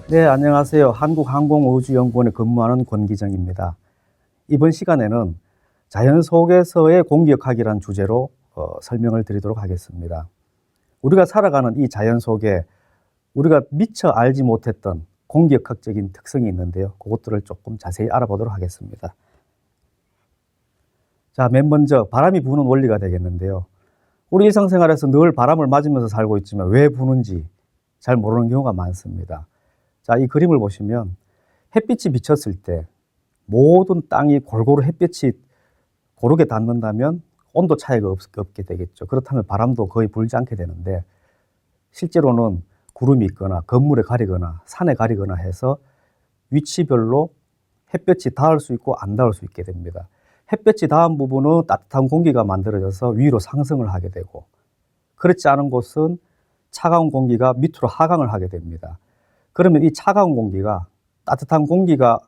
네, 안녕하세요. 한국항공우주연구원에 근무하는 권기정입니다. 이번 시간에는 자연 속에서의 공기역학이라는 주제로 설명을 드리도록 하겠습니다. 우리가 살아가는 이 자연 속에 우리가 미처 알지 못했던 공기역학적인 특성이 있는데요. 그것들을 조금 자세히 알아보도록 하겠습니다. 자, 맨 먼저 바람이 부는 원리가 되겠는데요. 우리 일상생활에서 늘 바람을 맞으면서 살고 있지만 왜 부는지 잘 모르는 경우가 많습니다. 자, 이 그림을 보시면 햇빛이 비쳤을 때 모든 땅이 골고루 햇빛이 고르게 닿는다면 온도 차이가 없게 되겠죠. 그렇다면 바람도 거의 불지 않게 되는데, 실제로는 구름이 있거나 건물에 가리거나 산에 가리거나 해서 위치별로 햇볕이 닿을 수 있고 안 닿을 수 있게 됩니다. 햇볕이 닿은 부분은 따뜻한 공기가 만들어져서 위로 상승을 하게 되고, 그렇지 않은 곳은 차가운 공기가 밑으로 하강을 하게 됩니다. 그러면 이 차가운 공기가 따뜻한 공기가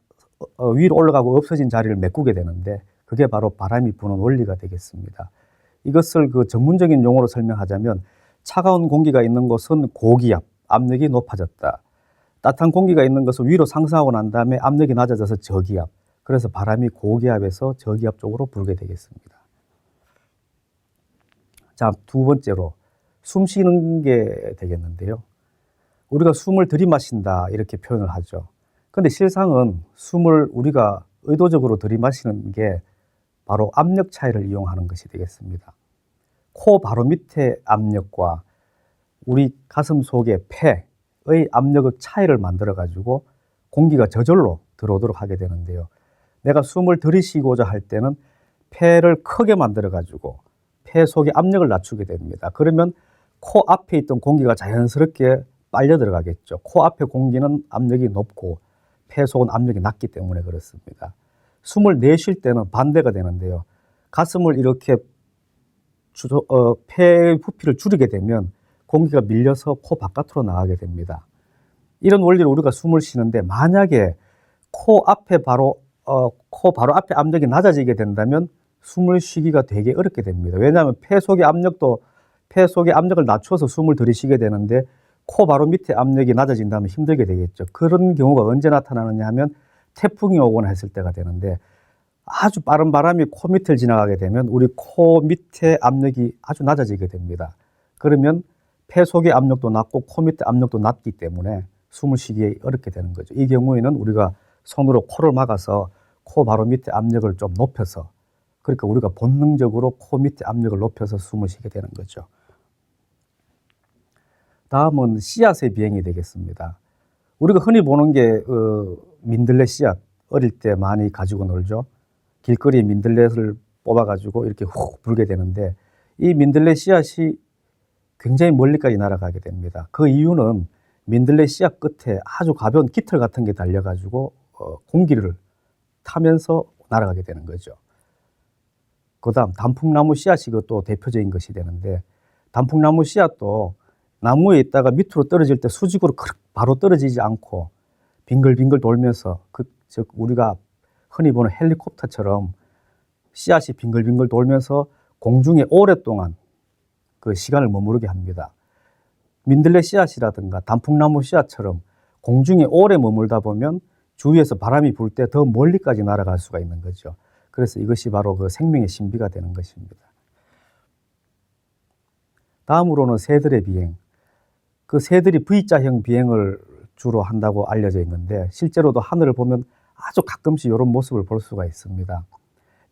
위로 올라가고 없어진 자리를 메꾸게 되는데, 그게 바로 바람이 부는 원리가 되겠습니다. 이것을 그 전문적인 용어로 설명하자면, 차가운 공기가 있는 곳은 고기압, 압력이 높아졌다. 따뜻한 공기가 있는 것은 위로 상승하고 난 다음에 압력이 낮아져서 저기압. 그래서 바람이 고기압에서 저기압 쪽으로 불게 되겠습니다. 자, 두 번째로 숨 쉬는 게 되겠는데요. 우리가 숨을 들이마신다 이렇게 표현을 하죠. 근데 실상은 숨을 우리가 의도적으로 들이마시는 게 바로 압력 차이를 이용하는 것이 되겠습니다. 코 바로 밑에 압력과 우리 가슴 속의 폐의 압력의 차이를 만들어 가지고 공기가 저절로 들어오도록 하게 되는데요. 내가 숨을 들이쉬고자 할 때는 폐를 크게 만들어 가지고 폐 속의 압력을 낮추게 됩니다. 그러면 코 앞에 있던 공기가 자연스럽게 빨려 들어가겠죠. 코 앞에 공기는 압력이 높고 폐 속은 압력이 낮기 때문에 그렇습니다. 숨을 내쉴 때는 반대가 되는데요. 가슴을 이렇게 폐의 부피를 줄이게 되면 공기가 밀려서 코 바깥으로 나가게 됩니다. 이런 원리로 우리가 숨을 쉬는데, 만약에 코 바로 앞에 압력이 낮아지게 된다면 숨을 쉬기가 되게 어렵게 됩니다. 왜냐하면 폐 속의 압력을 낮춰서 숨을 들이쉬게 되는데, 코 바로 밑에 압력이 낮아진다면 힘들게 되겠죠. 그런 경우가 언제 나타나느냐 하면 태풍이 오거나 했을 때가 되는데, 아주 빠른 바람이 코 밑을 지나가게 되면 우리 코 밑에 압력이 아주 낮아지게 됩니다. 그러면 폐 속의 압력도 낮고 코 밑에 압력도 낮기 때문에 숨을 쉬기 어렵게 되는 거죠. 이 경우에는 우리가 손으로 코를 막아서 코 바로 밑에 압력을 좀 높여서, 그러니까 우리가 본능적으로 코 밑에 압력을 높여서 숨을 쉬게 되는 거죠. 다음은 씨앗의 비행이 되겠습니다. 우리가 흔히 보는 게 민들레 씨앗, 어릴 때 많이 가지고 놀죠. 길거리에 민들레를 뽑아가지고 이렇게 훅 불게 되는데, 이 민들레 씨앗이 굉장히 멀리까지 날아가게 됩니다. 그 이유는 민들레 씨앗 끝에 아주 가벼운 깃털 같은 게 달려가지고 공기를 타면서 날아가게 되는 거죠. 그 다음 단풍나무 씨앗이 또 대표적인 것이 되는데, 단풍나무 씨앗도 나무에 있다가 밑으로 떨어질 때 수직으로 바로 떨어지지 않고 빙글빙글 돌면서 즉 우리가 흔히 보는 헬리콥터처럼 씨앗이 빙글빙글 돌면서 공중에 오랫동안 그 시간을 머무르게 합니다. 민들레 씨앗이라든가 단풍나무 씨앗처럼 공중에 오래 머물다 보면 주위에서 바람이 불 때 더 멀리까지 날아갈 수가 있는 거죠. 그래서 이것이 바로 그 생명의 신비가 되는 것입니다. 다음으로는 새들의 비행. 그 새들이 V자형 비행을 주로 한다고 알려져 있는데, 실제로도 하늘을 보면 아주 가끔씩 이런 모습을 볼 수가 있습니다.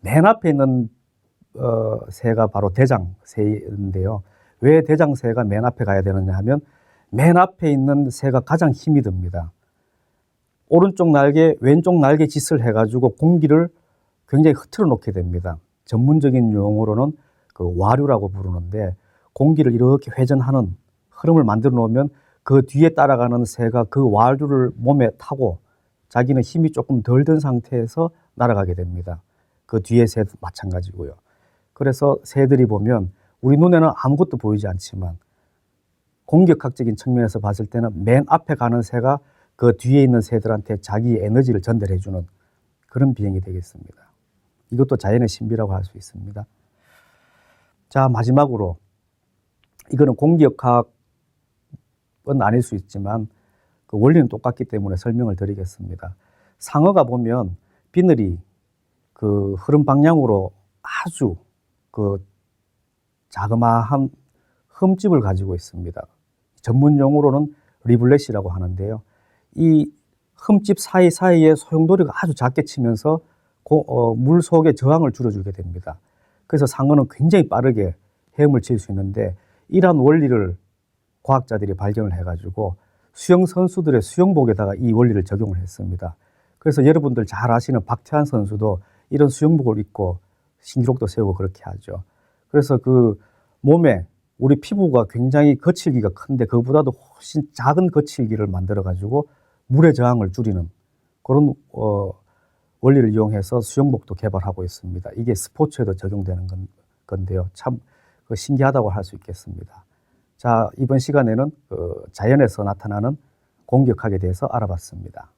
맨 앞에 있는 새가 바로 대장새인데요. 왜 대장새가 맨 앞에 가야 되느냐 하면, 맨 앞에 있는 새가 가장 힘이 듭니다. 오른쪽 날개, 왼쪽 날개 짓을 해가지고 공기를 굉장히 흐트러 놓게 됩니다. 전문적인 용어로는 그 와류라고 부르는데, 공기를 이렇게 회전하는 흐름을 만들어 놓으면 그 뒤에 따라가는 새가 그 와류를 몸에 타고 자기는 힘이 조금 덜 든 상태에서 날아가게 됩니다. 그 뒤에 새도 마찬가지고요. 그래서 새들이 보면 우리 눈에는 아무것도 보이지 않지만 공격학적인 측면에서 봤을 때는 맨 앞에 가는 새가 그 뒤에 있는 새들한테 자기의 에너지를 전달해주는 그런 비행이 되겠습니다. 이것도 자연의 신비라고 할 수 있습니다. 자, 마지막으로 이거는 공기역학은 아닐 수 있지만 그 원리는 똑같기 때문에 설명을 드리겠습니다. 상어가 보면 비늘이 그 흐름 방향으로 아주 그 자그마한 흠집을 가지고 있습니다. 전문 용어로는 리블렛이라고 하는데요. 이 흠집 사이사이에 소용돌이가 아주 작게 치면서 물 속의 저항을 줄여주게 됩니다. 그래서 상어는 굉장히 빠르게 헤엄을 칠 수 있는데 이러한 원리를 과학자들이 발견을 해가지고 수영 선수들의 수영복에다가 이 원리를 적용을 했습니다. 그래서 여러분들 잘 아시는 박태환 선수도 이런 수영복을 입고 신기록도 세우고 그렇게 하죠. 그래서 그 몸에 우리 피부가 굉장히 거칠기가 큰데 그보다도 훨씬 작은 거칠기를 만들어가지고 물의 저항을 줄이는 그런 원리를 이용해서 수영복도 개발하고 있습니다. 이게 스포츠에도 적용되는 건데요. 참 신기하다고 할 수 있겠습니다. 자, 이번 시간에는 자연에서 나타나는 공격학에 대해서 알아봤습니다.